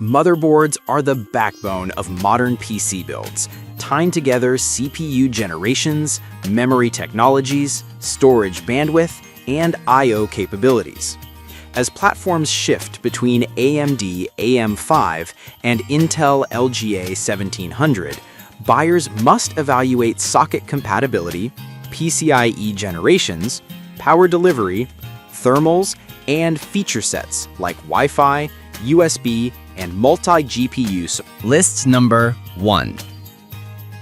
Motherboards are the backbone of modern PC builds, tying together CPU generations, memory technologies, storage bandwidth, and I/O capabilities. As platforms shift between AMD AM5 and Intel LGA 1700, buyers must evaluate socket compatibility, PCIe generations, power delivery, thermals, and feature sets like Wi-Fi, USB, and multi-GPU. List number 1.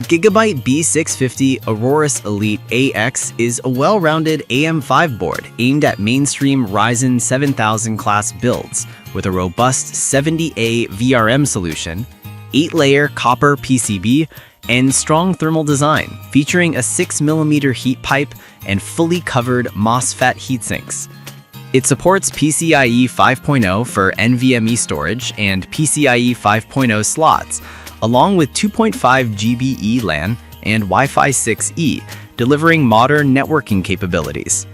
Gigabyte B650 Aorus Elite AX is a well-rounded AM5 board aimed at mainstream Ryzen 7000 class builds with a robust 70A VRM solution, 8-layer copper PCB, and strong thermal design featuring a 6mm heat pipe and fully covered MOSFET heatsinks. It supports PCIe 5.0 for NVMe storage and PCIe 5.0 slots, along with 2.5 GB LAN and Wi-Fi 6E, delivering modern networking capabilities.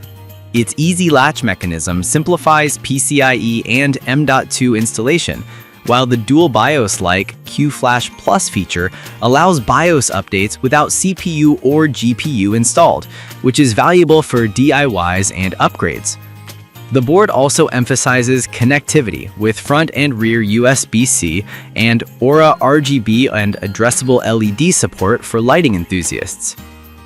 Its easy latch mechanism simplifies PCIe and M.2 installation, while the dual BIOS-like QFlash Plus feature allows BIOS updates without CPU or GPU installed, which is valuable for DIYs and upgrades. The board also emphasizes connectivity with front and rear USB-C and Aura RGB and addressable LED support for lighting enthusiasts.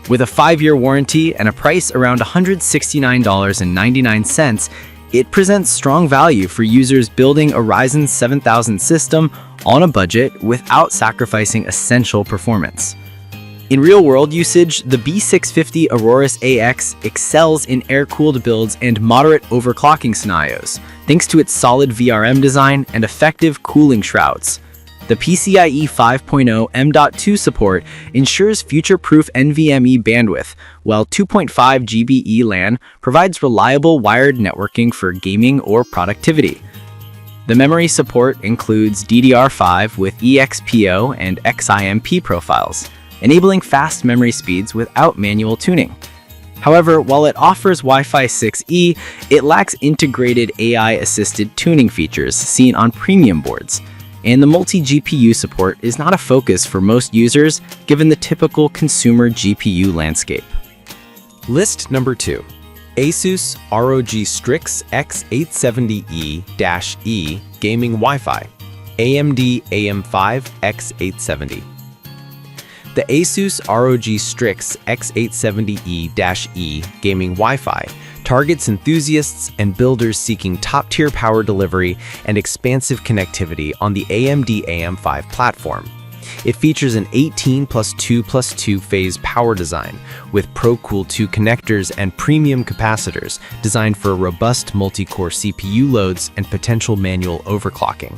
With a 5-year warranty and a price around $169.99, it presents strong value for users building a Ryzen 7000 system on a budget without sacrificing essential performance. In real-world usage, the B650 Aorus AX excels in air-cooled builds and moderate overclocking scenarios, thanks to its solid VRM design and effective cooling shrouds. The PCIe 5.0 M.2 support ensures future-proof NVMe bandwidth, while 2.5 GB LAN provides reliable wired networking for gaming or productivity. The memory support includes DDR5 with eXPO and XIMP profiles, enabling fast memory speeds without manual tuning. However, while it offers Wi-Fi 6E, it lacks integrated AI-assisted tuning features seen on premium boards, and the multi-GPU support is not a focus for most users given the typical consumer GPU landscape. List number 2. Asus ROG Strix X870E-E Gaming Wi-Fi, AMD AM5 X870. The Asus ROG Strix X870E-E Gaming Wi-Fi targets enthusiasts and builders seeking top-tier power delivery and expansive connectivity on the AMD AM5 platform. It features an 18+2+2 phase power design with ProCool 2 connectors and premium capacitors designed for robust multi-core CPU loads and potential manual overclocking.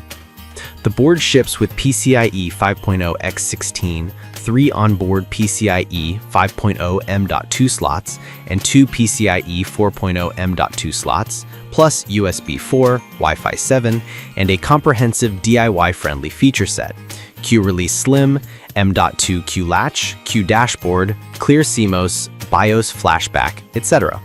The board ships with PCIe 5.0 x16, 3 onboard PCIe 5.0 M.2 slots, and 2 PCIe 4.0 M.2 slots, plus USB 4, Wi-Fi 7, and a comprehensive DIY-friendly feature set: Q-Release Slim, M.2 Q-Latch, Q-Dashboard, Clear CMOS, BIOS Flashback, etc.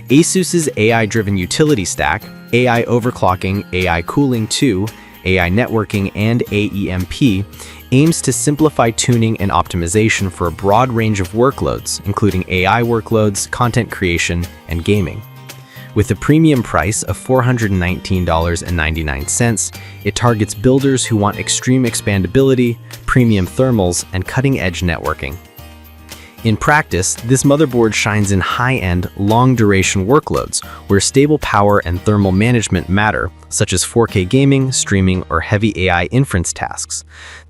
Asus's AI-driven utility stack, AI overclocking, AI cooling 2, AI networking, and AEMP aims to simplify tuning and optimization for a broad range of workloads, including AI workloads, content creation, and gaming. With a premium price of $419.99, it targets builders who want extreme expandability, premium thermals, and cutting-edge networking. In practice, this motherboard shines in high-end, long-duration workloads where stable power and thermal management matter, such as 4K gaming, streaming, or heavy AI inference tasks.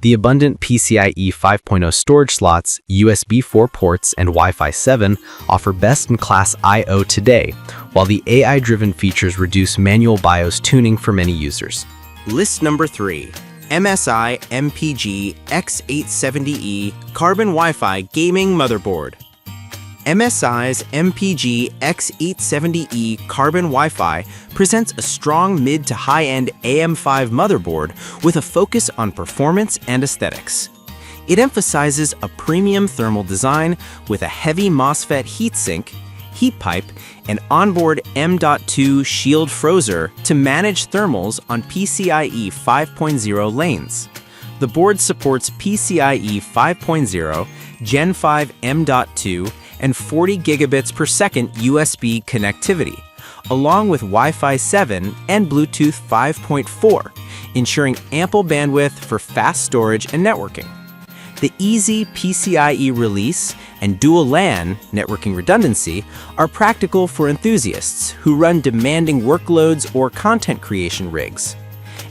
The abundant PCIe 5.0 storage slots, USB 4 ports, and Wi-Fi 7 offer best-in-class I/O today, while the AI-driven features reduce manual BIOS tuning for many users. List number 3. MSI MPG X870E Carbon Wi-Fi Gaming Motherboard. MSI's MPG X870E Carbon Wi-Fi presents a strong mid to high-end AM5 motherboard with a focus on performance and aesthetics. It emphasizes a premium thermal design with a heavy MOSFET heatsink, heat pipe, and onboard M.2 Shield Frozer to manage thermals on PCIe 5.0 lanes. The board supports PCIe 5.0, Gen 5 M.2, and 40 gigabits per second USB connectivity, along with Wi-Fi 7 and Bluetooth 5.4, ensuring ample bandwidth for fast storage and networking. The easy PCIe release and dual LAN networking redundancy are practical for enthusiasts who run demanding workloads or content creation rigs.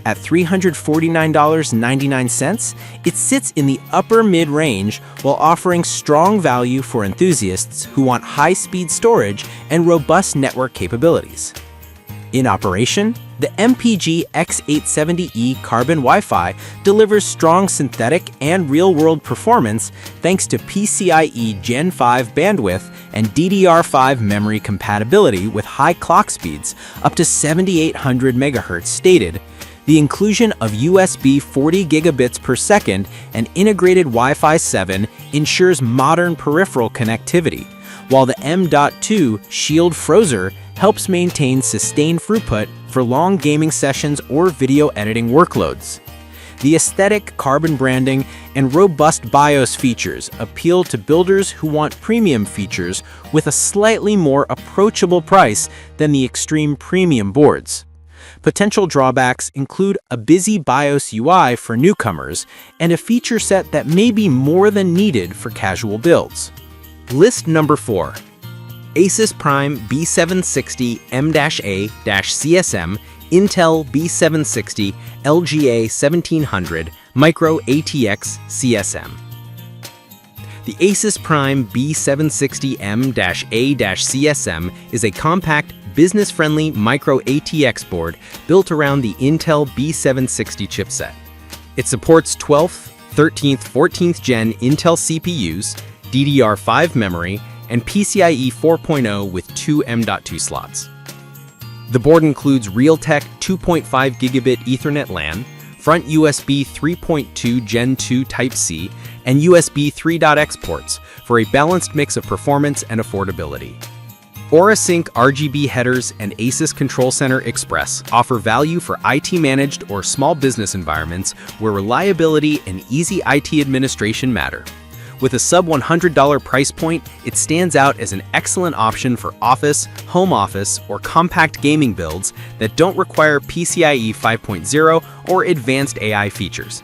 At $349.99, it sits in the upper mid-range while offering strong value for enthusiasts who want high-speed storage and robust network capabilities. In operation, the MPG X870E Carbon Wi-Fi delivers strong synthetic and real-world performance thanks to PCIe Gen 5 bandwidth and DDR5 memory compatibility with high clock speeds up to 7800 MHz stated. The inclusion of USB 40 gigabits per second and integrated Wi-Fi 7 ensures modern peripheral connectivity, while the M.2 Shield Frozer helps maintain sustained throughput for long gaming sessions or video editing workloads. The aesthetic carbon branding and robust BIOS features appeal to builders who want premium features with a slightly more approachable price than the extreme premium boards. Potential drawbacks include a busy BIOS UI for newcomers and a feature set that may be more than needed for casual builds. List number 4. Asus Prime B760 M-A-CSM Intel B760 LGA 1700 Micro ATX CSM. The Asus Prime B760 M-A-CSM is a compact, business-friendly micro ATX board built around the Intel B760 chipset. It supports 12th, 13th, 14th Gen Intel CPUs, DDR5 memory, and PCIe 4.0 with 2 M.2 slots. The board includes Realtek 2.5 gigabit Ethernet LAN, front USB 3.2 Gen 2 Type-C, and USB 3.x ports for a balanced mix of performance and affordability. AuraSync RGB headers and Asus Control Center Express offer value for IT-managed or small business environments where reliability and easy IT administration matter. With a sub-$100 price point, it stands out as an excellent option for office, home office, or compact gaming builds that don't require PCIe 5.0 or advanced AI features.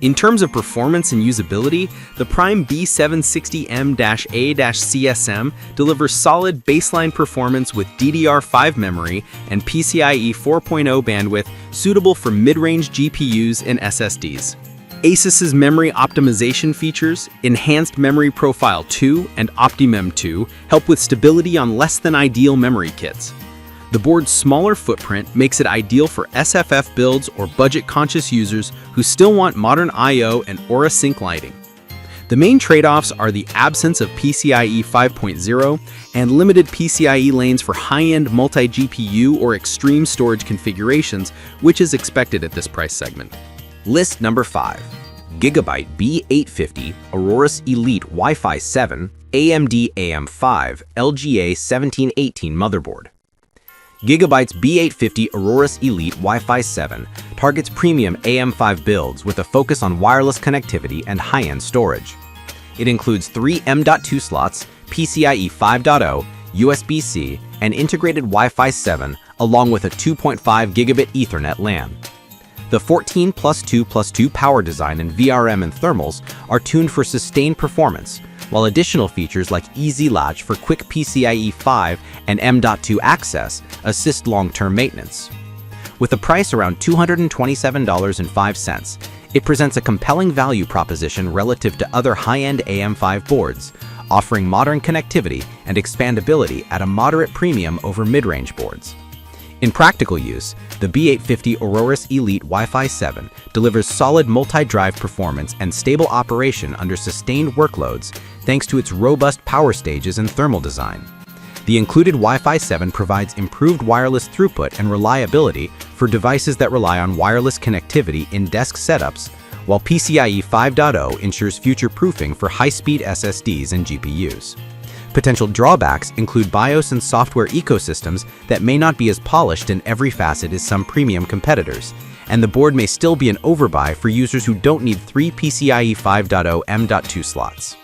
In terms of performance and usability, the Prime B760 M-A-CSM delivers solid baseline performance with DDR5 memory and PCIe 4.0 bandwidth suitable for mid-range GPUs and SSDs. Asus's memory optimization features, Enhanced Memory Profile 2 and OptiMem 2, help with stability on less-than-ideal memory kits. The board's smaller footprint makes it ideal for SFF builds or budget-conscious users who still want modern I/O and AuraSync lighting. The main trade-offs are the absence of PCIe 5.0 and limited PCIe lanes for high-end multi-GPU or extreme storage configurations, which is expected at this price segment. List number 5. Gigabyte B850 Aorus Elite Wi-Fi 7 AMD AM5 LGA 1718 motherboard. Gigabyte's B850 Aorus Elite Wi-Fi 7 targets premium AM5 builds with a focus on wireless connectivity and high-end storage. It includes 3 M.2 slots, PCIe 5.0, USB-C, and integrated Wi-Fi 7, along with a 2.5 gigabit Ethernet LAN. The 14+2+2 power design and VRM and thermals are tuned for sustained performance, while additional features like Easy Latch for quick PCIe 5 and M.2 access assist long-term maintenance. With a price around $227.05, it presents a compelling value proposition relative to other high-end AM5 boards, offering modern connectivity and expandability at a moderate premium over mid-range boards. In practical use, the B850 Aorus Elite Wi-Fi 7 delivers solid multi-drive performance and stable operation under sustained workloads thanks to its robust power stages and thermal design. The included Wi-Fi 7 provides improved wireless throughput and reliability for devices that rely on wireless connectivity in desk setups, while PCIe 5.0 ensures future-proofing for high-speed SSDs and GPUs. Potential drawbacks include BIOS and software ecosystems that may not be as polished in every facet as some premium competitors, and the board may still be an overbuy for users who don't need 3 PCIe 5.0 M.2 slots.